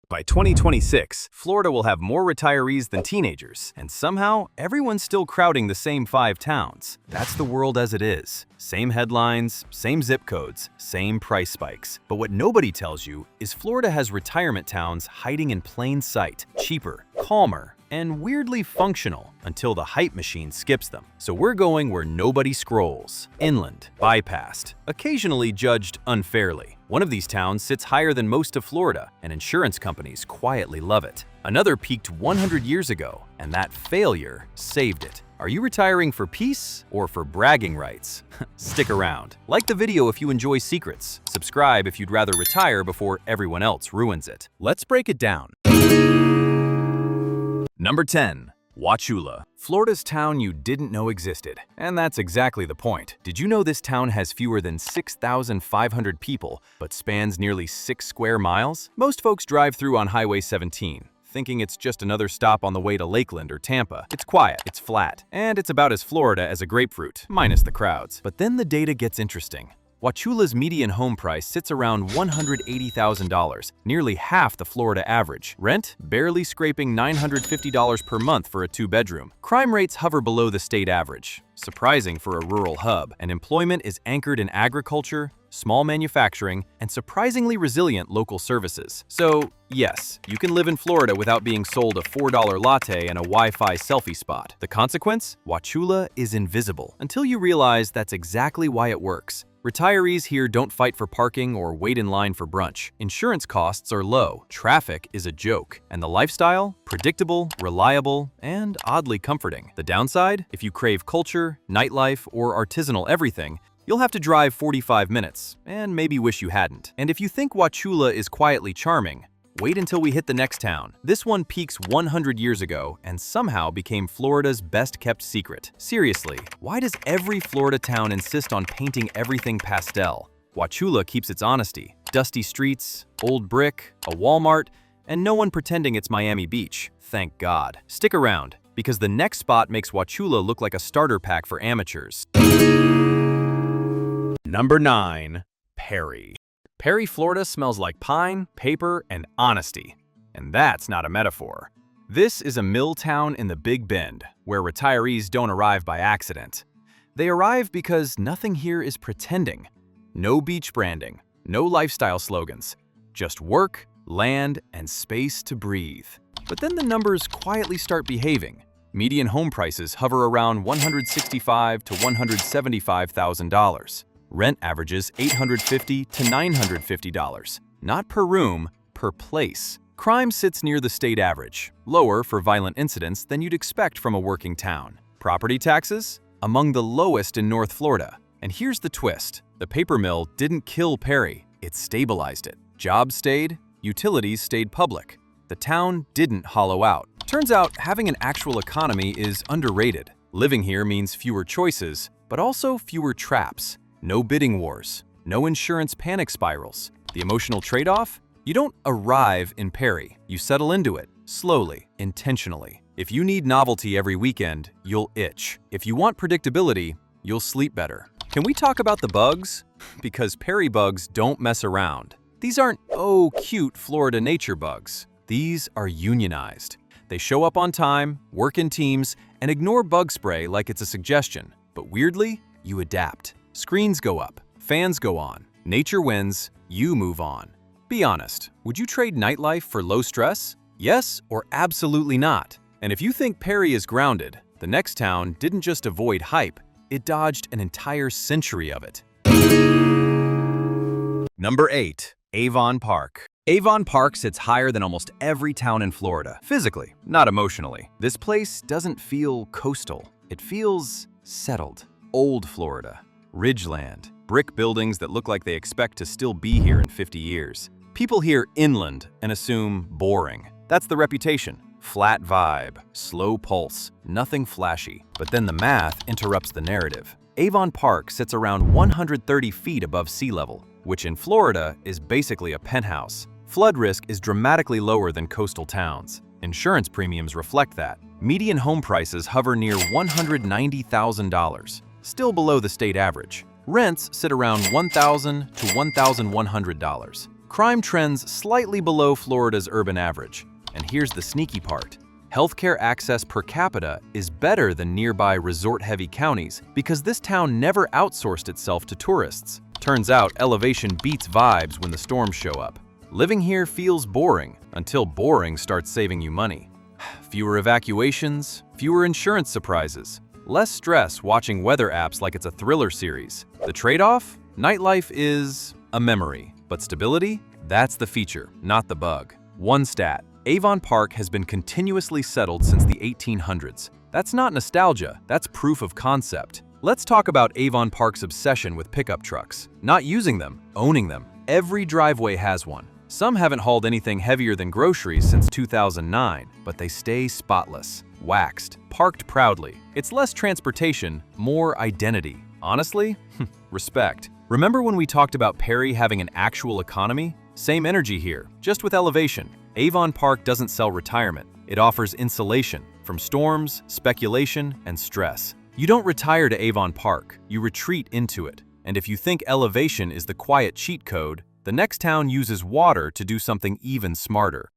By 2026, Florida will have more retirees than teenagers, and somehow, everyone's still crowding the same 5 towns. That's the world as it is. Same headlines, same zip codes, same price spikes. But what nobody tells you is Florida has retirement towns hiding in plain sight, cheaper, calmer, and weirdly functional until the hype machine skips them. So we're going where nobody scrolls. Inland, bypassed, occasionally judged unfairly. One of these towns sits higher than most of Florida, and insurance companies quietly love it. Another peaked 100 years ago, and that failure saved it. Are you retiring for peace or for bragging rights? Stick around. Like the video if you enjoy secrets. Subscribe if you'd rather retire before everyone else ruins it. Let's break it down. Number 10. Wauchula, Florida's town you didn't know existed. And that's exactly the point. Did you know this town has fewer than 6,500 people, but spans nearly 6 square miles? Most folks drive through on Highway 17, thinking it's just another stop on the way to Lakeland or Tampa. It's quiet, it's flat, and it's about as Florida as a grapefruit, minus the crowds. But then the data gets interesting. Wauchula's median home price sits around $180,000, nearly half the Florida average. Rent, barely scraping $950 per month for a 2-bedroom. Crime rates hover below the state average, surprising for a rural hub, and employment is anchored in agriculture, small manufacturing, and surprisingly resilient local services. So, yes, you can live in Florida without being sold a $4 latte and a Wi-Fi selfie spot. The consequence? Wauchula is invisible, until you realize that's exactly why it works. Retirees here don't fight for parking or wait in line for brunch. Insurance costs are low, traffic is a joke, and the lifestyle? Predictable, reliable, and oddly comforting. The downside? If you crave culture, nightlife, or artisanal everything, you'll have to drive 45 minutes, and maybe wish you hadn't. And if you think Wauchula is quietly charming, wait until we hit the next town. This one peaks 100 years ago and somehow became Florida's best-kept secret. Seriously, why does every Florida town insist on painting everything pastel? Wauchula keeps its honesty. Dusty streets, old brick, a Walmart, and no one pretending it's Miami Beach. Thank God. Stick around, because the next spot makes Wauchula look like a starter pack for amateurs. Number 9. Perry. Perry, Florida smells like pine, paper, and honesty. And that's not a metaphor. This is a mill town in the Big Bend, where retirees don't arrive by accident. They arrive because nothing here is pretending. No beach branding, no lifestyle slogans. Just work, land, and space to breathe. But then the numbers quietly start behaving. Median home prices hover around $165,000 to $175,000. Rent averages $850 to $950, not per room, per place. Crime sits near the state average, lower for violent incidents than you'd expect from a working town. Property taxes? Among the lowest in North Florida. And here's the twist. The paper mill didn't kill Perry, it stabilized it. Jobs stayed, utilities stayed public. The town didn't hollow out. Turns out having an actual economy is underrated. Living here means fewer choices, but also fewer traps. No bidding wars, no insurance panic spirals. The emotional trade-off? You don't arrive in Perry. You settle into it, slowly, intentionally. If you need novelty every weekend, you'll itch. If you want predictability, you'll sleep better. Can we talk about the bugs? Because Perry bugs don't mess around. These aren't, oh, cute Florida nature bugs. These are unionized. They show up on time, work in teams, and ignore bug spray like it's a suggestion. But weirdly, you adapt. Screens go up, fans go on, nature wins, you move on. Be honest, would you trade nightlife for low stress? Yes or absolutely not? And if you think Perry is grounded, the next town didn't just avoid hype, it dodged an entire century of it. Number 8. Avon Park. Avon Park sits higher than almost every town in Florida, physically, not emotionally. This place doesn't feel coastal, it feels settled. Old Florida. Ridgeland, brick buildings that look like they expect to still be here in 50 years. People hear inland and assume boring. That's the reputation. Flat vibe, slow pulse, nothing flashy. But then the math interrupts the narrative. Avon Park sits around 130 feet above sea level, which in Florida is basically a penthouse. Flood risk is dramatically lower than coastal towns. Insurance premiums reflect that. Median home prices hover near $190,000. Still below the state average. Rents sit around $1,000 to $1,100. Crime trends slightly below Florida's urban average. And here's the sneaky part. Healthcare access per capita is better than nearby resort-heavy counties because this town never outsourced itself to tourists. Turns out elevation beats vibes when the storms show up. Living here feels boring until boring starts saving you money. Fewer evacuations, fewer insurance surprises, less stress watching weather apps like it's a thriller series. The trade-off? Nightlife is a memory, but stability? That's the feature, not the bug. One stat. Avon Park has been continuously settled since the 1800s. That's not nostalgia, that's proof of concept. Let's talk about Avon Park's obsession with pickup trucks. Not using them, owning them. Every driveway has one. Some haven't hauled anything heavier than groceries since 2009, but they stay spotless, waxed, parked proudly. It's less transportation, more identity. Honestly, respect. Remember when we talked about Perry having an actual economy? Same energy here, just with elevation. Avon Park doesn't sell retirement. It offers insulation from storms, speculation, and stress. You don't retire to Avon Park, you retreat into it. And if you think elevation is the quiet cheat code, the next town uses water to do something even smarter.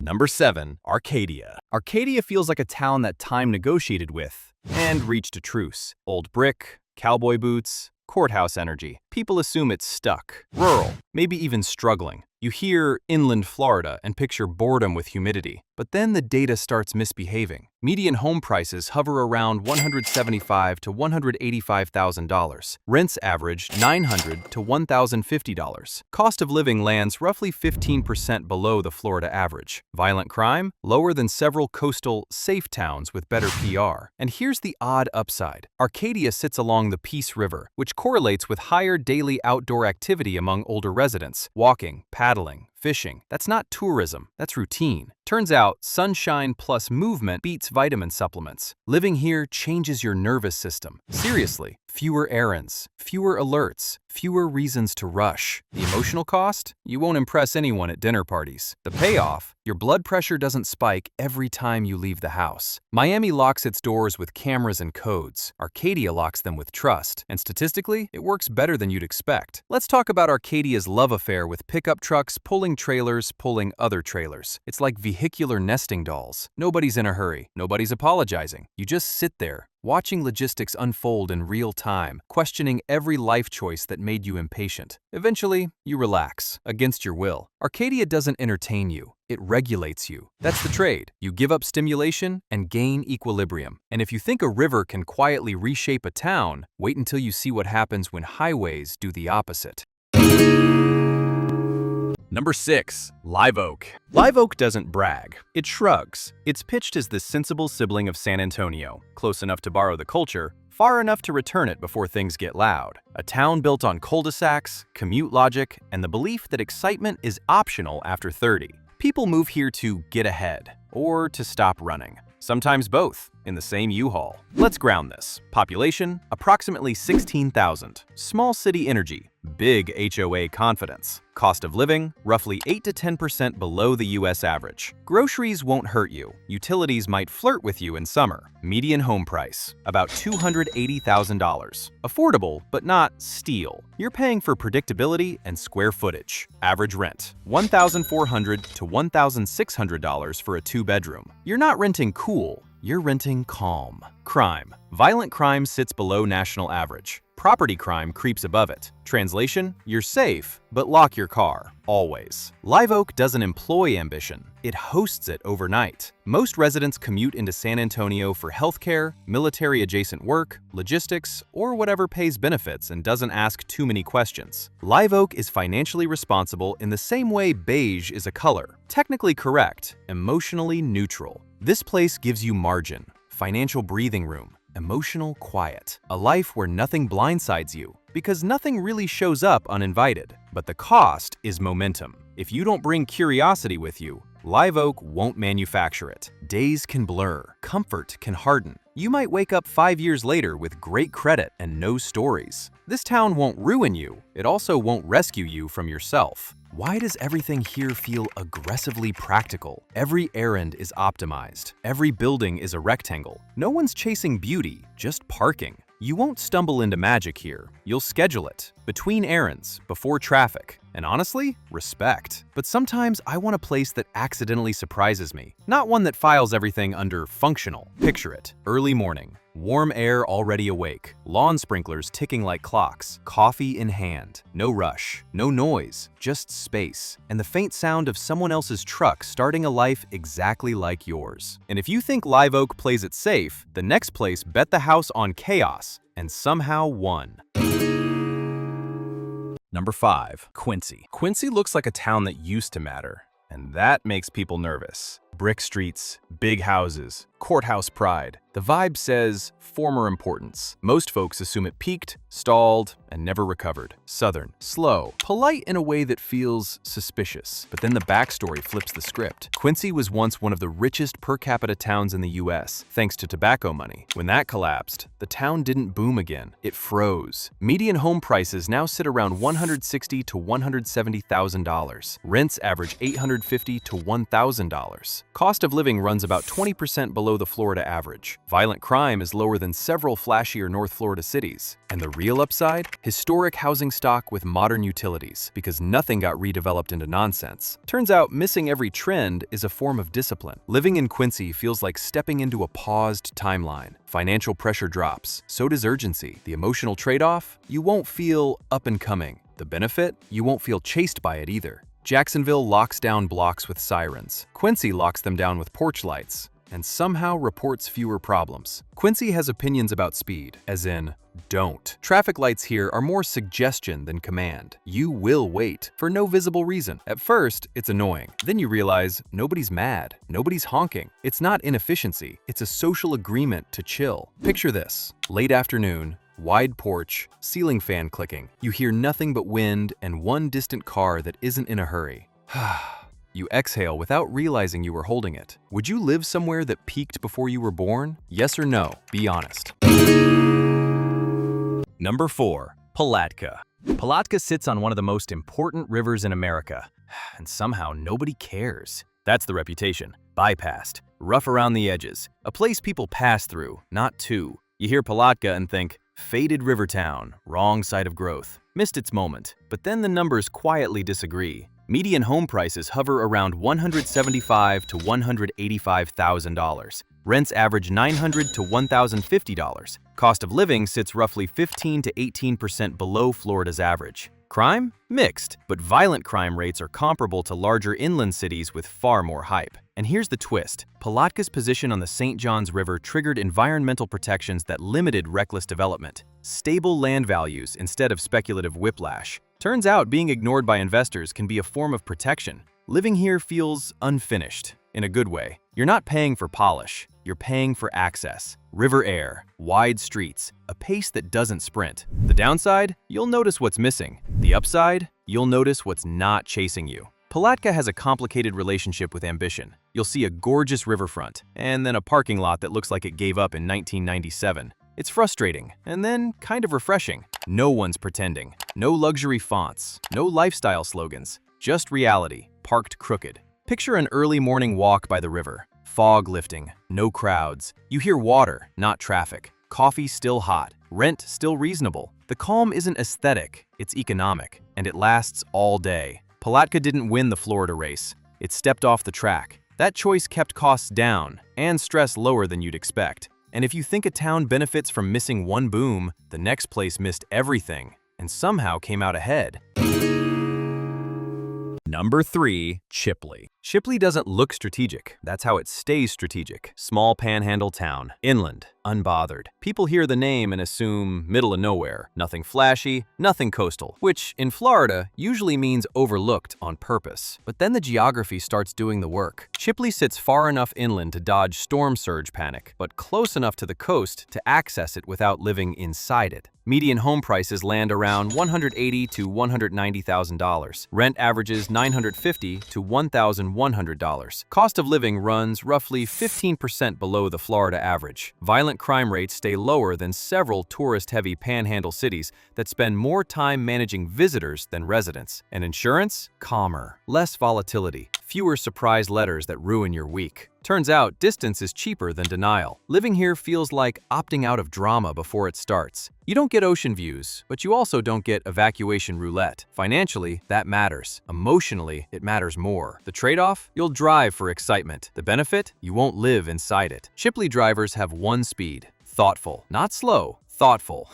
Number 7. Arcadia. Arcadia feels like a town that time negotiated with and reached a truce. Old brick, cowboy boots, courthouse energy. People assume it's stuck, rural, maybe even struggling. You hear inland Florida and picture boredom with humidity, but then the data starts misbehaving. Median home prices hover around $175,000 to $185,000. Rents average $900 to $1,050. Cost of living lands roughly 15% below the Florida average. Violent crime? Lower than several coastal, safe towns with better PR. And here's the odd upside. Arcadia sits along the Peace River, which correlates with higher daily outdoor activity among older residents. Walking, paddling, fishing. That's not tourism, that's routine. Turns out, sunshine plus movement beats vitamin supplements. Living here changes your nervous system. Seriously, fewer errands, fewer alerts, fewer reasons to rush. The emotional cost? You won't impress anyone at dinner parties. The payoff? Your blood pressure doesn't spike every time you leave the house. Miami locks its doors with cameras and codes. Arcadia locks them with trust. And statistically, it works better than you'd expect. Let's talk about Arcadia's love affair with pickup trucks pulling trailers, pulling other trailers. It's like vehicular nesting dolls. Nobody's in a hurry. Nobody's apologizing. You just sit there, watching logistics unfold in real time, questioning every life choice that made you impatient. Eventually, you relax, against your will. Arcadia doesn't entertain you. It regulates you. That's the trade. You give up stimulation and gain equilibrium. And if you think a river can quietly reshape a town, wait until you see what happens when highways do the opposite. Number 6. Live Oak. Live Oak doesn't brag. It shrugs. It's pitched as the sensible sibling of San Antonio, close enough to borrow the culture, far enough to return it before things get loud. A town built on cul-de-sacs, commute logic, and the belief that excitement is optional after 30. People move here to get ahead, or to stop running. Sometimes both, in the same U-Haul. Let's ground this. Population, approximately 16,000. Small city energy, big HOA confidence. Cost of living, roughly 8 to 10% below the US average. Groceries won't hurt you. Utilities might flirt with you in summer. Median home price, about $280,000. Affordable, but not steal. You're paying for predictability and square footage. Average rent, $1,400 to $1,600 for a 2-bedroom. You're not renting cool, you're renting calm. Crime. Violent crime sits below national average. Property crime creeps above it. Translation, you're safe, but lock your car, always. Live Oak doesn't employ ambition, it hosts it overnight. Most residents commute into San Antonio for healthcare, military-adjacent work, logistics, or whatever pays benefits and doesn't ask too many questions. Live Oak is financially responsible in the same way beige is a color. Technically correct, emotionally neutral. This place gives you margin, financial breathing room, emotional quiet, a life where nothing blindsides you, because nothing really shows up uninvited. But the cost is momentum. If you don't bring curiosity with you, Live Oak won't manufacture it. Days can blur, comfort can harden. You might wake up 5 years later with great credit and no stories. This town won't ruin you, it also won't rescue you from yourself. Why does everything here feel aggressively practical? Every errand is optimized. Every building is a rectangle. No one's chasing beauty, just parking. You won't stumble into magic here. You'll schedule it, between errands, before traffic. And honestly, respect. But sometimes I want a place that accidentally surprises me, not one that files everything under functional. Picture it. Early morning. Warm air already awake, lawn sprinklers ticking like clocks, coffee in hand. No rush, no noise, just space, and the faint sound of someone else's truck starting a life exactly like yours. And if you think Live Oak plays it safe, the next place bet the house on chaos and somehow won. Number 5. Quincy. Quincy looks like a town that used to matter, and that makes people nervous. Brick streets, big houses, courthouse pride. The vibe says former importance. Most folks assume it peaked, stalled, and never recovered. Southern, slow, polite in a way that feels suspicious. But then the backstory flips the script. Quincy was once one of the richest per capita towns in the US, thanks to tobacco money. When that collapsed, the town didn't boom again. It froze. Median home prices now sit around $160,000 to $170,000. Rents average $850 to $1,000. Cost of living runs about 20% below the Florida average. Violent crime is lower than several flashier North Florida cities. And the real upside? Historic housing stock with modern utilities, because nothing got redeveloped into nonsense. Turns out missing every trend is a form of discipline. Living in Quincy feels like stepping into a paused timeline. Financial pressure drops, so does urgency. The emotional trade-off? You won't feel up and coming. The benefit? You won't feel chased by it either. Jacksonville locks down blocks with sirens. Quincy locks them down with porch lights, and somehow reports fewer problems. Quincy has opinions about speed, as in, don't. Traffic lights here are more suggestion than command. You will wait, for no visible reason. At first, it's annoying. Then you realize nobody's mad, nobody's honking. It's not inefficiency, it's a social agreement to chill. Picture this. Late afternoon, wide porch, ceiling fan clicking. You hear nothing but wind and one distant car that isn't in a hurry. You exhale without realizing you were holding it. Would you live somewhere that peaked before you were born? Yes or no? Be honest. Number 4. Palatka. Palatka sits on one of the most important rivers in America, and somehow nobody cares. That's the reputation. Bypassed, rough around the edges, a place people pass through, not to. You hear Palatka and think, faded river town, wrong side of growth. Missed its moment, but then the numbers quietly disagree. Median home prices hover around $175,000 to $185,000. Rents average $900 to $1,050. Cost of living sits roughly 15 to 18% below Florida's average. Crime? Mixed, but violent crime rates are comparable to larger inland cities with far more hype. And here's the twist. Palatka's position on the St. Johns River triggered environmental protections that limited reckless development. Stable land values instead of speculative whiplash. Turns out being ignored by investors can be a form of protection. Living here feels unfinished, in a good way. You're not paying for polish, you're paying for access. River air, wide streets, a pace that doesn't sprint. The downside? You'll notice what's missing. The upside? You'll notice what's not chasing you. Palatka has a complicated relationship with ambition. You'll see a gorgeous riverfront, and then a parking lot that looks like it gave up in 1997. It's frustrating, and then kind of refreshing. No one's pretending. No luxury fonts. No lifestyle slogans. Just reality, parked crooked. Picture an early morning walk by the river. Fog lifting, no crowds. You hear water, not traffic. Coffee still hot. Rent still reasonable. The calm isn't aesthetic, it's economic, and it lasts all day. Palatka didn't win the Florida race. It stepped off the track. That choice kept costs down and stress lower than you'd expect. And if you think a town benefits from missing one boom, the next place missed everything and somehow came out ahead. Number 3. Chipley. Chipley doesn't look strategic. That's how it stays strategic. Small panhandle town. Inland. Unbothered. People hear the name and assume middle of nowhere. Nothing flashy, nothing coastal. Which, in Florida, usually means overlooked on purpose. But then the geography starts doing the work. Chipley sits far enough inland to dodge storm surge panic, but close enough to the coast to access it without living inside it. Median home prices land around $180,000 to $190,000. Rent averages $950 to $1,100. Cost of living runs roughly 15% below the Florida average. Violent crime rates stay lower than several tourist-heavy panhandle cities that spend more time managing visitors than residents. And insurance? Calmer. Less volatility. fewer surprise letters that ruin your week. Turns out, distance is cheaper than denial. Living here feels like opting out of drama before it starts. You don't get ocean views, but you also don't get evacuation roulette. Financially, that matters. Emotionally, it matters more. The trade-off? You'll drive for excitement. The benefit? You won't live inside it. Chipley drivers have one speed: thoughtful. Not slow, thoughtful.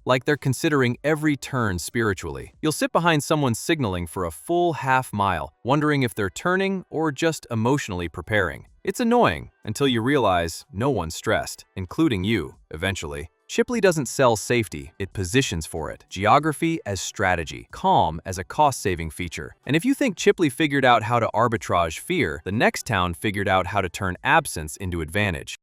Like they're considering every turn spiritually. You'll sit behind someone signaling for a full half mile, wondering if they're turning or just emotionally preparing. It's annoying until you realize no one's stressed, including you, eventually. Chipley doesn't sell safety, it positions for it. Geography as strategy, calm as a cost-saving feature. And if you think Chipley figured out how to arbitrage fear, the next town figured out how to turn absence into advantage.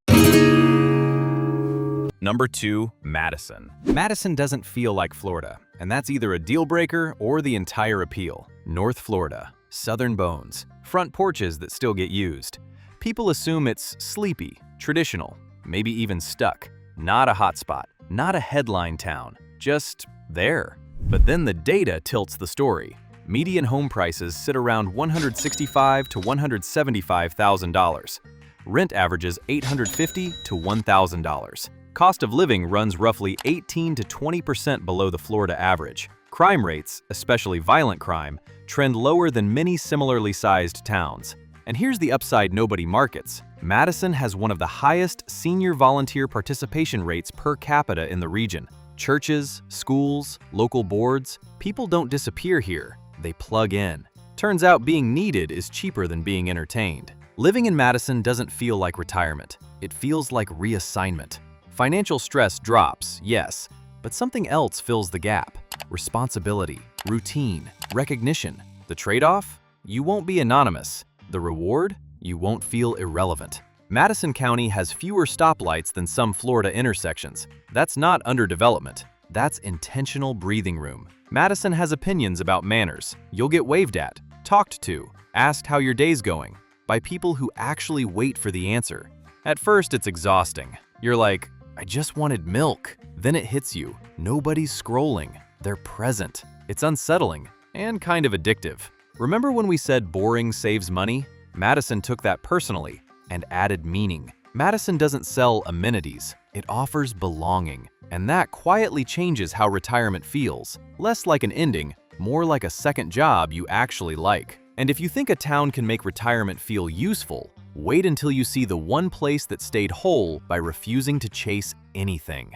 Number 2, Madison. Madison doesn't feel like Florida, and that's either a deal breaker or the entire appeal. North Florida, southern bones, front porches that still get used. People assume it's sleepy, traditional, maybe even stuck. Not a hotspot, not a headline town, just there. But then the data tilts the story. Median home prices sit around $165,000 to $175,000. Rent averages $850 to $1,000. Cost of living runs roughly 18 to 20% below the Florida average. Crime rates, especially violent crime, trend lower than many similarly sized towns. And here's the upside nobody markets. Madison has one of the highest senior volunteer participation rates per capita in the region. Churches, schools, local boards, people don't disappear here, they plug in. Turns out being needed is cheaper than being entertained. Living in Madison doesn't feel like retirement, it feels like reassignment. Financial stress drops, yes, but something else fills the gap. Responsibility, routine, recognition. The trade-off? You won't be anonymous. The reward? You won't feel irrelevant. Madison County has fewer stoplights than some Florida intersections. That's not underdevelopment. That's intentional breathing room. Madison has opinions about manners. You'll get waved at, talked to, asked how your day's going, by people who actually wait for the answer. At first, it's exhausting. You're like, I just wanted milk. Then it hits you. Nobody's scrolling. They're present. It's unsettling and kind of addictive. Remember when we said boring saves money? Madison took that personally and added meaning. Madison doesn't sell amenities. It offers belonging. And that quietly changes how retirement feels. Less like an ending, more like a second job you actually like. And if you think a town can make retirement feel useful, wait until you see the one place that stayed whole by refusing to chase anything.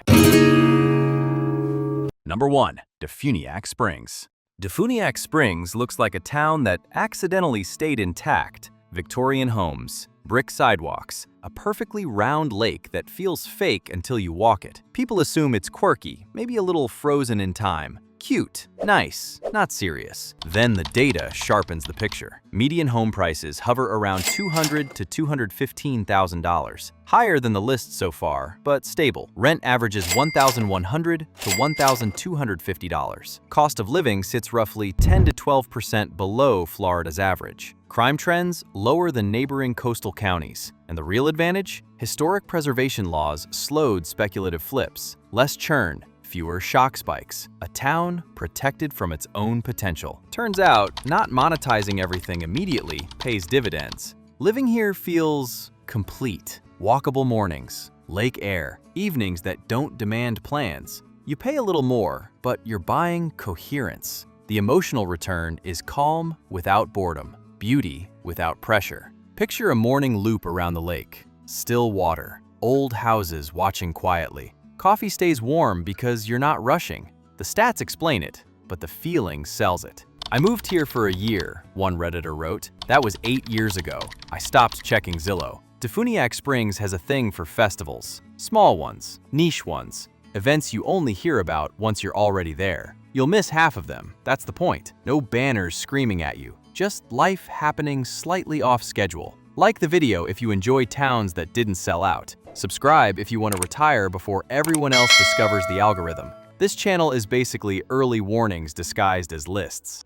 Number 1. DeFuniak Springs. DeFuniak Springs looks like a town that accidentally stayed intact. Victorian homes, brick sidewalks, a perfectly round lake that feels fake until you walk it. People assume it's quirky, maybe a little frozen in time. Cute, nice, not serious. Then the data sharpens the picture. Median home prices hover around $200,000 to $215,000. Higher than the list so far, but stable. Rent averages $1,100 to $1,250. Cost of living sits roughly 10 to 12% below Florida's average. Crime trends lower than neighboring coastal counties. And the real advantage? Historic preservation laws slowed speculative flips. Less churn, fewer shock spikes. A town protected from its own potential. Turns out, not monetizing everything immediately pays dividends. Living here feels complete. Walkable mornings, lake air, evenings that don't demand plans. You pay a little more, but you're buying coherence. The emotional return is calm without boredom, beauty without pressure. Picture a morning loop around the lake. Still water, old houses watching quietly. Coffee stays warm because you're not rushing. The stats explain it, but the feeling sells it. I moved here for a year, one Redditor wrote. That was 8 years ago. I stopped checking Zillow. DeFuniak Springs has a thing for festivals. Small ones, niche ones, events you only hear about once you're already there. You'll miss half of them, that's the point. No banners screaming at you, just life happening slightly off schedule. Like the video if you enjoy towns that didn't sell out. Subscribe if you want to retire before everyone else discovers the algorithm. This channel is basically early warnings disguised as lists.